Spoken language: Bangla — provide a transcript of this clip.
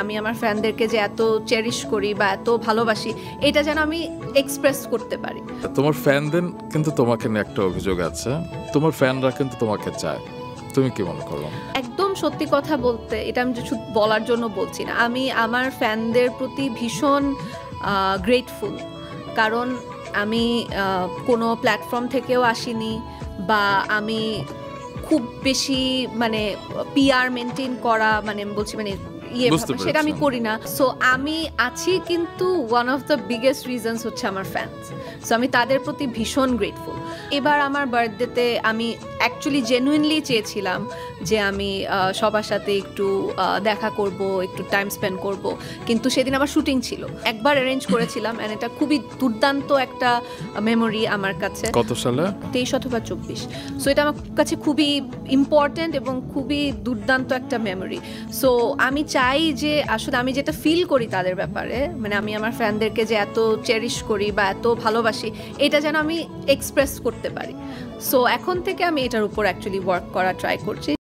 আমি আমার ফ্যানদেরকে যে এত চেরিশ করি বা এত ভালোবাসি এটা যেন আমি এক্সপ্রেস করতে পারি। তোমার ফ্যানদের কিন্তু তোমাকে নিয়ে একটা অভিযোগ আছে, তোমার ফ্যানরা কিন্তু তোমাকে চায়, তুমি কি মনে করো? একদম সত্যি কথা বলতে, এটা আমি শুধু বলার জন্য বলছি না, আমি আমার ফ্যানদের প্রতি ভীষণ গ্রেটফুল। কারণ আমি কোনো প্ল্যাটফর্ম থেকেও আসিনি বা আমি খুব বেশি মানে পিআর মেনটেন করা মানে বলছি মানে সেটা আমি করি না। সো আমি আছি, কিন্তু one of the biggest reasons হচ্ছে আমার ফ্যান্স। সো আমি তাদের প্রতি ভীষণ গ্রেটফুল। এবার আমার বার্থডেতে আমি অ্যাকচুয়ালি জেনুইনলি চেয়েছিলাম যে আমি সবার সাথে একটু দেখা করব, একটু টাইম স্পেন্ড করব, কিন্তু সেদিন আমার শুটিং ছিল। একবার অ্যারেঞ্জ করেছিলাম এন্ড এটা খুবই দুর্দান্ত একটা মেমোরি আমার কাছে। কত সালে? 23 অথবা 24। সো এটা আমার কাছে খুবই ইম্পর্টেন্ট এবং খুবই দুর্দান্ত একটা মেমোরি। সো আমি চাই যে আসলে আমি যেটা ফিল করি তাদের ব্যাপারে, মানে আমি আমার ফ্যানদেরকে যে এত চেরিশ করি বা এত ভালোবাসি এটা যেন আমি এক্সপ্রেস করতে পারি। সো এখন থেকে আমি এটার উপর অ্যাকচুয়ালি ওয়ার্ক করা ট্রাই করছি।